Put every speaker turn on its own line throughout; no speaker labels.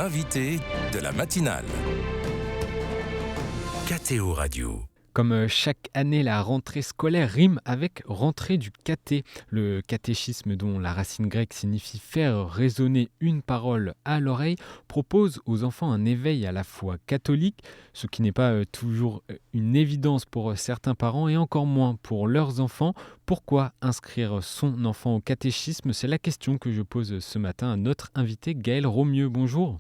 l'invité de la matinale. KTO Radio.
Comme chaque année, la rentrée scolaire rime avec rentrée du caté. Le catéchisme, dont la racine grecque signifie faire résonner une parole à l'oreille, propose aux enfants un éveil à la foi catholique, ce qui n'est pas toujours une évidence pour certains parents et encore moins pour leurs enfants. Pourquoi inscrire son enfant au catéchisme? C'est la question que je pose ce matin à notre invité Gaëlle Romieux. Bonjour.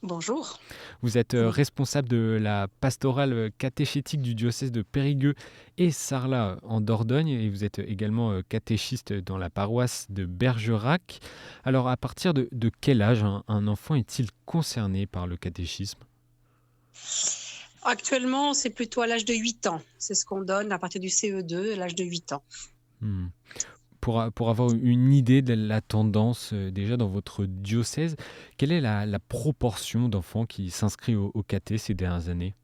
Bonjour.
Vous êtes responsable de la pastorale catéchétique du diocèse de Périgueux et Sarlat en Dordogne et vous êtes également catéchiste dans la paroisse de Bergerac. Alors à partir de quel âge un enfant est-il concerné par le catéchisme ?
Actuellement, c'est plutôt à l'âge de 8 ans. C'est ce qu'on donne à partir du CE2, à l'âge de 8 ans.
Pour avoir une idée de la tendance déjà dans votre diocèse, quelle est la proportion d'enfants qui s'inscrivent au caté ces dernières années ?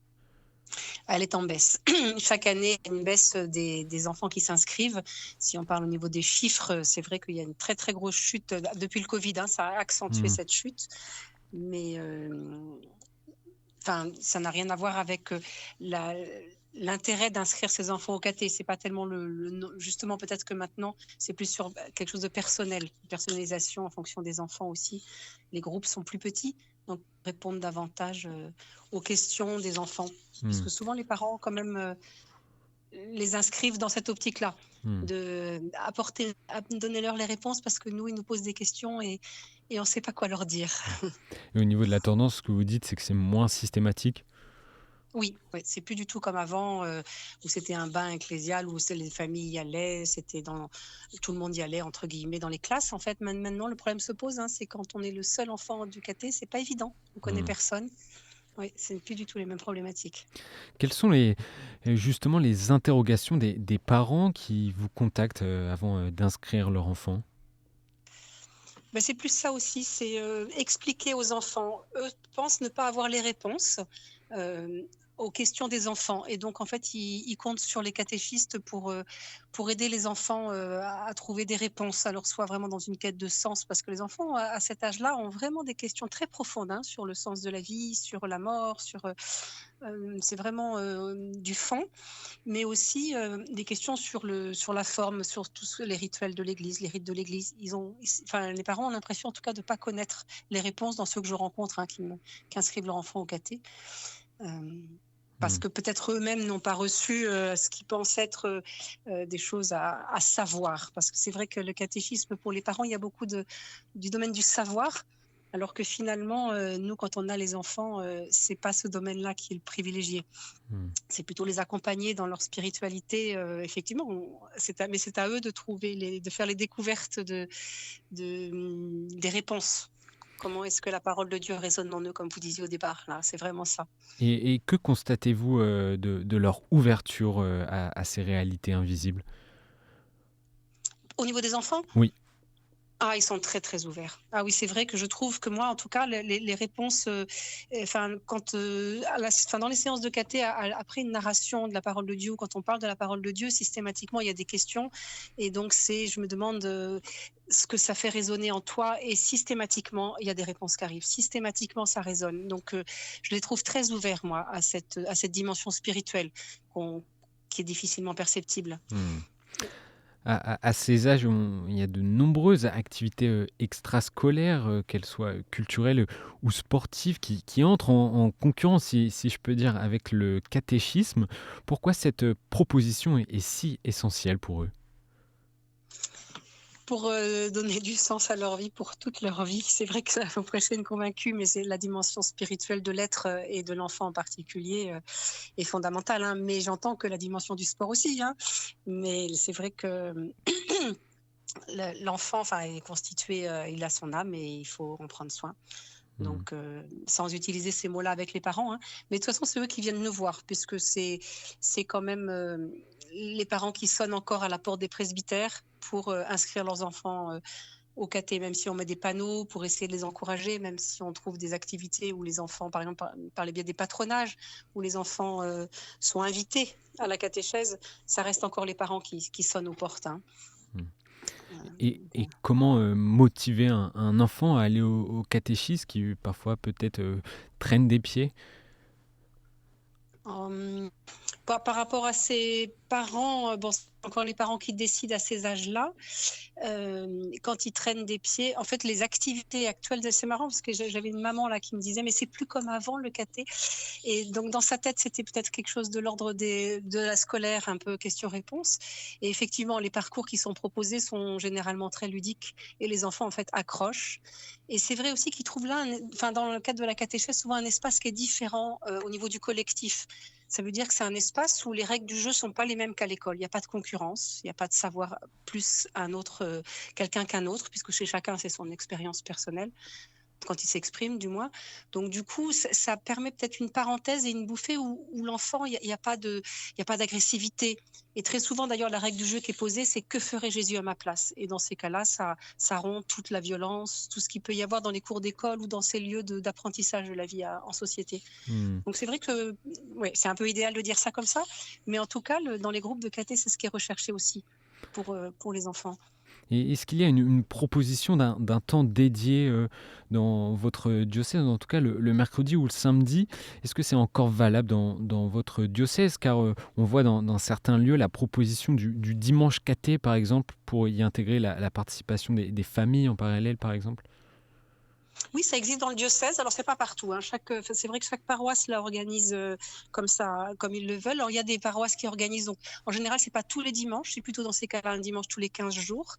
Elle est en baisse. Chaque année, il y a une baisse des enfants qui s'inscrivent. Si on parle au niveau des chiffres, c'est vrai qu'il y a une très très grosse chute depuis le Covid. Ça a accentué cette chute. Mais ça n'a rien à voir avec l'intérêt d'inscrire ses enfants au caté. C'est pas tellement justement, peut-être que maintenant c'est plus sur quelque chose de personnel, personnalisation en fonction des enfants aussi. Les groupes sont plus petits, donc répondent davantage aux questions des enfants, parce que souvent les parents quand même les inscrivent dans cette optique-là, de donner leur les réponses, parce que nous ils nous posent des questions et on ne sait pas quoi leur dire.
Et au niveau de la tendance, ce que vous dites, c'est que c'est moins systématique ?
Oui, c'est plus du tout comme avant, où c'était un bain ecclésial, où les familles y allaient, tout le monde y allait, entre guillemets, dans les classes. En fait, maintenant, le problème se pose, c'est quand on est le seul enfant du caté, c'est pas évident, on connaît personne. Oui, c'est plus du tout les mêmes problématiques.
Quelles sont justement les interrogations des parents qui vous contactent avant d'inscrire leur enfant ?
C'est plus ça aussi, c'est expliquer aux enfants. Eux pensent ne pas avoir les réponses aux questions des enfants. Et donc, en fait, ils comptent sur les catéchistes pour aider les enfants à trouver des réponses, alors soit vraiment dans une quête de sens, parce que les enfants, à cet âge-là, ont vraiment des questions très profondes sur le sens de la vie, sur la mort, c'est vraiment du fond, mais aussi des questions sur la forme, sur tous les rituels de l'Église, les rites de l'Église. Les parents ont l'impression en tout cas de ne pas connaître les réponses dans ceux que je rencontre qui inscrivent leur enfant au caté. Parce que peut-être eux-mêmes n'ont pas reçu ce qu'ils pensent être des choses à savoir. Parce que c'est vrai que le catéchisme, pour les parents, il y a beaucoup du domaine du savoir, alors que finalement, nous, quand on a les enfants, c'est pas ce domaine-là qui est le privilégié. C'est plutôt les accompagner dans leur spiritualité. Effectivement, mais c'est à eux de faire les découvertes des réponses. Comment est-ce que la parole de Dieu résonne en eux, comme vous disiez au départ, là, c'est vraiment ça.
Et que constatez-vous de leur ouverture à ces réalités invisibles ?
Au niveau des enfants ?
Oui.
Ils sont très, très ouverts. Oui, c'est vrai que je trouve que moi, en tout cas, les réponses, dans les séances de caté, après une narration de la parole de Dieu, quand on parle de la parole de Dieu, systématiquement, il y a des questions. Et donc, je me demande ce que ça fait résonner en toi. Et systématiquement, il y a des réponses qui arrivent. Systématiquement, ça résonne. Donc, je les trouve très ouverts, moi, à cette dimension spirituelle qui est difficilement perceptible.
À ces âges, il y a de nombreuses activités extrascolaires, qu'elles soient culturelles ou sportives, qui entrent en concurrence, si je peux dire, avec le catéchisme. Pourquoi cette proposition est si essentielle pour eux ?
Pour donner du sens à leur vie, pour toute leur vie. C'est vrai que ça faut prêcher une convaincue, mais c'est la dimension spirituelle de l'être et de l'enfant en particulier est fondamentale. Mais j'entends que la dimension du sport aussi. Mais c'est vrai que l'enfant est constitué, il a son âme et il faut en prendre soin. Donc, sans utiliser ces mots-là avec les parents. Mais de toute façon, c'est eux qui viennent nous voir, puisque c'est quand même les parents qui sonnent encore à la porte des presbytères pour inscrire leurs enfants au caté, même si on met des panneaux pour essayer de les encourager, même si on trouve des activités où les enfants, par exemple, par le biais des patronages, où les enfants sont invités à la catéchèse, ça reste encore les parents qui sonnent aux portes.
Et comment motiver un enfant à aller au catéchisme qui parfois peut-être traîne des pieds?
Hem, par rapport à ses parents, bon, c'est encore les parents qui décident à ces âges-là. Quand ils traînent des pieds, en fait, les activités actuelles, c'est marrant parce que j'avais une maman là qui me disait: «Mais c'est plus comme avant le caté», et donc dans sa tête, c'était peut-être quelque chose de l'ordre de la scolaire, un peu question-réponse, et effectivement, les parcours qui sont proposés sont généralement très ludiques et les enfants, en fait, accrochent, et c'est vrai aussi qu'ils trouvent là enfin, dans le cadre de la catéchèse, souvent un espace qui est différent, au niveau du collectif. Ça veut dire que c'est un espace où les règles du jeu sont pas les mêmes qu'à l'école. Il y a pas de concurrence, il y a pas de savoir plus un autre, quelqu'un qu'un autre, puisque chez chacun, c'est son expérience personnelle, quand il s'exprime du moins. Donc du coup, ça permet peut-être une parenthèse et une bouffée où l'enfant, il y a pas d'agressivité. Et très souvent, d'ailleurs, la règle du jeu qui est posée, c'est: «Que ferait Jésus à ma place?» Et dans ces cas-là, ça rompt toute la violence, tout ce qu'il peut y avoir dans les cours d'école ou dans ces lieux d'apprentissage de la vie en société.
Mmh.
Donc c'est vrai que, ouais, c'est un peu idéal de dire ça comme ça, mais en tout cas, dans les groupes de caté, c'est ce qui est recherché aussi pour les enfants.
Et est-ce qu'il y a une proposition d'un temps dédié dans votre diocèse, en tout cas le mercredi ou le samedi? Est-ce que c'est encore valable dans votre diocèse? Car on voit dans certains lieux la proposition du dimanche caté, par exemple, pour y intégrer la participation des familles en parallèle, par exemple.
Oui, ça existe dans le diocèse. Alors, c'est pas partout, hein. Enfin, c'est vrai que chaque paroisse la organise comme ça, comme ils le veulent. Alors, il y a des paroisses qui organisent. Donc, en général, c'est pas tous les dimanches. C'est plutôt dans ces cas-là un dimanche tous les 15 jours.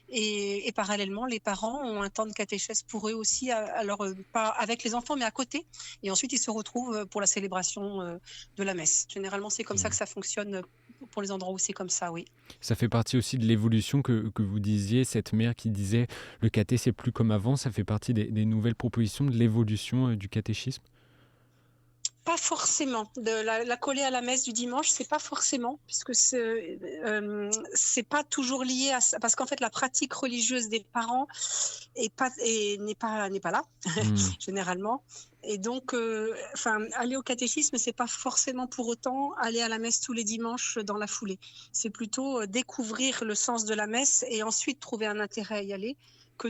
Et parallèlement, les parents ont un temps de catéchèse pour eux aussi. Alors, pas avec les enfants, mais à côté. Et ensuite, ils se retrouvent pour la célébration de la messe. Généralement, c'est comme ça
Mmh.
que ça fonctionne pour les endroits où c'est comme ça, oui.
Ça fait partie aussi de l'évolution que vous disiez, cette mère qui disait: «Le caté, c'est plus comme avant», ça fait partie des nouvelles propositions de l'évolution du catéchisme?
Pas forcément. La coller à la messe du dimanche, c'est pas forcément, puisque c'est pas toujours lié à ça, parce qu'en fait, la pratique religieuse des parents n'est pas là,
Mmh.
généralement, et donc enfin, aller au catéchisme, c'est pas forcément pour autant aller à la messe tous les dimanches dans la foulée. C'est plutôt, découvrir le sens de la messe et ensuite trouver un intérêt à y aller, que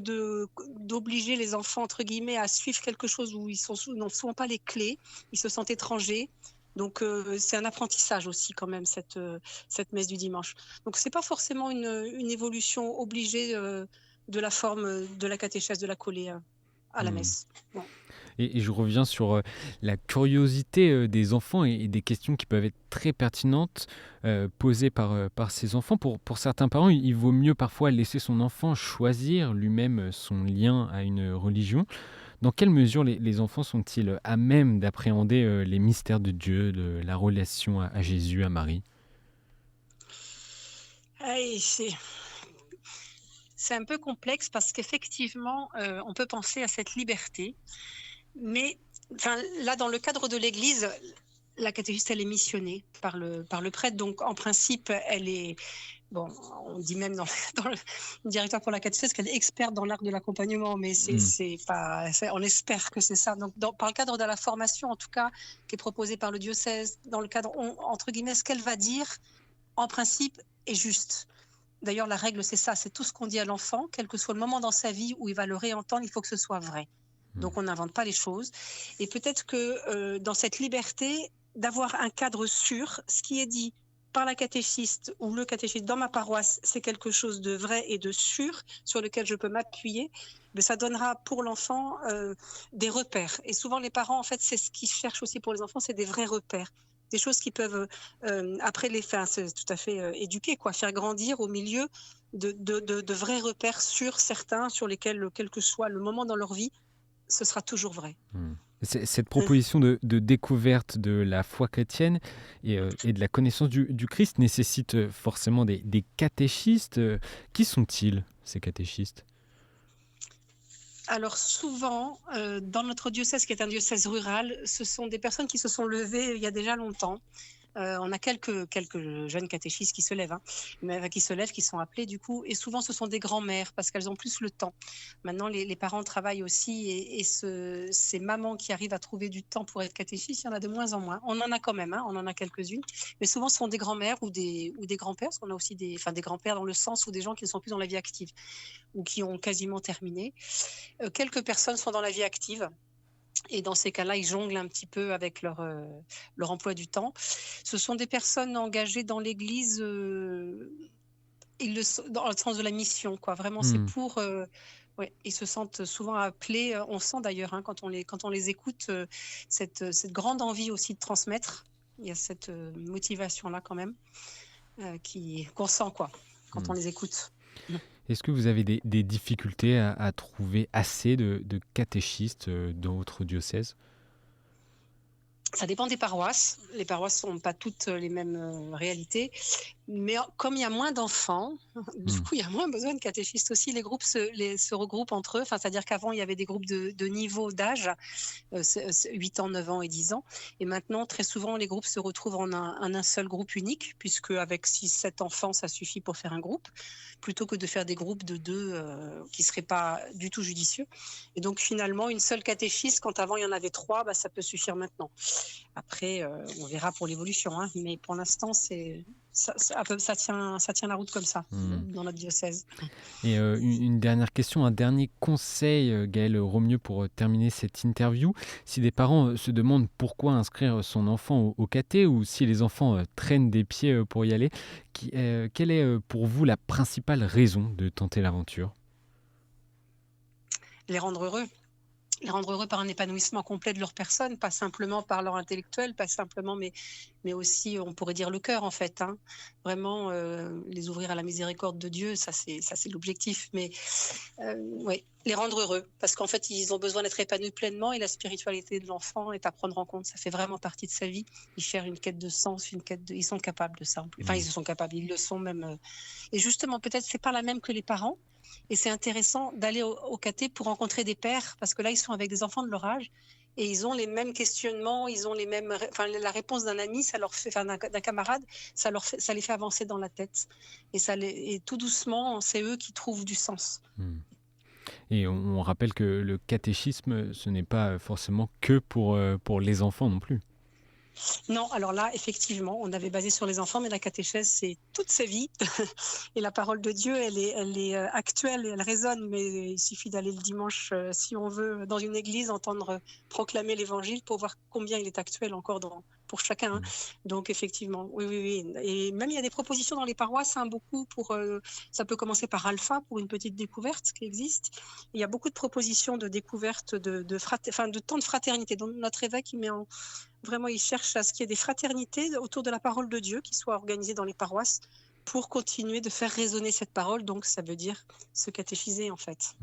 d'obliger les enfants, entre guillemets, à suivre quelque chose où n'ont souvent pas les clés, ils se sentent étrangers. Donc c'est un apprentissage aussi quand même cette messe du dimanche. Donc c'est pas forcément une évolution obligée de la forme de la catéchèse de la collée à la
Mmh.
messe. Non.
Et je reviens sur la curiosité des enfants et des questions qui peuvent être très pertinentes posées par ces enfants. Pour certains parents, il vaut mieux parfois laisser son enfant choisir lui-même son lien à une religion. Dans quelle mesure les enfants sont-ils à même d'appréhender les mystères de Dieu, de la relation à Jésus, à Marie?
Ah, et c'est un peu complexe parce qu'effectivement, on peut penser à cette liberté, mais enfin, là, dans le cadre de l'Église, la catéchiste, elle est missionnée par le prêtre, donc en principe, elle est, bon, on dit même dans le directoire pour la catéchèse qu'elle est experte dans l'art de l'accompagnement, mais
Mmh.
c'est pas, on espère que c'est ça. Donc, par le cadre de la formation, en tout cas, qui est proposée par le diocèse, dans le cadre, entre guillemets, ce qu'elle va dire, en principe, est juste. D'ailleurs, la règle, c'est ça, c'est tout ce qu'on dit à l'enfant, quel que soit le moment dans sa vie où il va le réentendre, il faut que ce soit vrai.
Mmh.
Donc, on n'invente pas les choses. Et peut-être que dans cette liberté, d'avoir un cadre sûr, ce qui est dit par la catéchiste ou le catéchiste dans ma paroisse, c'est quelque chose de vrai et de sûr sur lequel je peux m'appuyer, mais ça donnera pour l'enfant des repères. Et souvent, les parents, en fait, c'est ce qu'ils cherchent aussi pour les enfants, c'est des vrais repères. Des choses qui peuvent, après les faire, c'est tout à fait éduquer, quoi, faire grandir au milieu de vrais repères sûrs, certains, sur lesquels, quel que soit le moment dans leur vie, ce sera toujours vrai.
Mmh. Cette proposition de découverte de la foi chrétienne et de la connaissance du Christ nécessite forcément des catéchistes. Qui sont-ils, ces catéchistes?
Alors souvent, dans notre diocèse qui est un diocèse rural, ce sont des personnes qui se sont levées il y a déjà longtemps, On a quelques jeunes catéchistes qui se lèvent, hein, mais qui se lèvent, qui sont appelés du coup, et souvent ce sont des grands-mères parce qu'elles ont plus le temps. Maintenant, les parents travaillent aussi, et ces mamans qui arrivent à trouver du temps pour être catéchistes, il y en a de moins en moins. On en a quand même, hein, on en a quelques-unes, mais souvent ce sont des grands-mères ou des grands-pères, parce qu'on a aussi des grands-pères dans le sens où des gens qui ne sont plus dans la vie active ou qui ont quasiment terminé. Quelques personnes sont dans la vie active. Et dans ces cas-là, ils jonglent un petit peu avec leur emploi du temps. Ce sont des personnes engagées dans l'Église, dans le sens de la mission, quoi. Vraiment, c'est pour... ouais, ils se sentent souvent appelés. On sent d'ailleurs, hein, quand on les écoute, cette grande envie aussi de transmettre. Il y a cette motivation-là quand même qu'on sent, quoi, quand on les écoute.
Est-ce que vous avez des difficultés à trouver assez de catéchistes dans votre diocèse ?
Ça dépend des paroisses. Les paroisses n'ont pas toutes les mêmes réalités. Mais comme il y a moins d'enfants, du coup, il y a moins besoin de catéchistes aussi. Les groupes se regroupent entre eux. Enfin, c'est-à-dire qu'avant, il y avait des groupes de niveau d'âge, 8 ans, 9 ans et 10 ans. Et maintenant, très souvent, les groupes se retrouvent en un seul groupe unique, puisque avec 6-7 enfants, ça suffit pour faire un groupe, plutôt que de faire des groupes de 2 qui ne seraient pas du tout judicieux. Et donc, finalement, une seule catéchiste, quand avant, il y en avait 3, ça peut suffire maintenant. Après, on verra pour l'évolution, hein, mais pour l'instant, ça tient la route comme ça dans notre diocèse.
Et une dernière question, un dernier conseil, Gaëlle Romieux, pour terminer cette interview. Si des parents se demandent pourquoi inscrire son enfant au caté, ou si les enfants traînent des pieds pour y aller, quelle est pour vous la principale raison de tenter l'aventure ?
Les rendre heureux. Les rendre heureux par un épanouissement complet de leur personne, pas simplement par leur intellectuel, pas simplement, mais aussi, on pourrait dire, le cœur, en fait. Hein. Vraiment, les ouvrir à la miséricorde de Dieu, ça c'est l'objectif. Mais ouais, les rendre heureux, parce qu'en fait, ils ont besoin d'être épanouis pleinement, et la spiritualité de l'enfant est à prendre en compte. Ça fait vraiment partie de sa vie. Ils cherchent une quête de sens, ils sont capables de ça. Enfin, ils sont capables, ils le sont même. Et justement, peut-être c'est pas la même que les parents. Et c'est intéressant d'aller au caté pour rencontrer des pères, parce que là, ils sont avec des enfants de leur âge et ils ont les mêmes questionnements, ils ont les mêmes. Enfin, la réponse d'un ami, d'un camarade, ça les fait avancer dans la tête. Et tout doucement, c'est eux qui trouvent du sens.
Et on rappelle que le catéchisme, ce n'est pas forcément que pour les enfants non plus.
Non, alors là, effectivement, on avait basé sur les enfants, mais la catéchèse, c'est toute sa vie. Et la parole de Dieu, elle est actuelle et elle résonne, mais il suffit d'aller le dimanche, si on veut, dans une église, entendre proclamer l'évangile pour voir combien il est actuel encore pour chacun. Hein. Donc, effectivement, oui. Et même, il y a des propositions dans les paroisses, hein, beaucoup ça peut commencer par Alpha, pour une petite découverte qui existe. Il y a beaucoup de propositions de découverte, de temps de fraternité. Donc, notre évêque, vraiment, il cherche à ce qu'il y ait des fraternités autour de la parole de Dieu qui soient organisées dans les paroisses pour continuer de faire résonner cette parole. Donc, ça veut dire se catéchiser, en fait.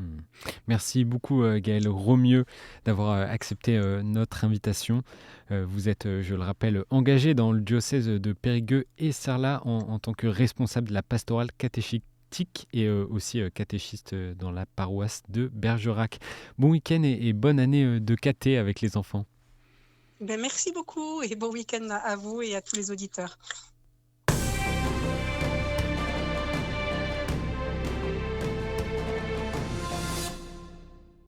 Merci beaucoup, Gaëlle Romieux, d'avoir accepté notre invitation. Vous êtes, je le rappelle, engagée dans le diocèse de Périgueux et Sarlat en tant que responsable de la pastorale catéchétique et aussi catéchiste dans la paroisse de Bergerac. Bon week-end et bonne année de caté avec les enfants.
Merci beaucoup et bon week-end à vous et à tous les auditeurs.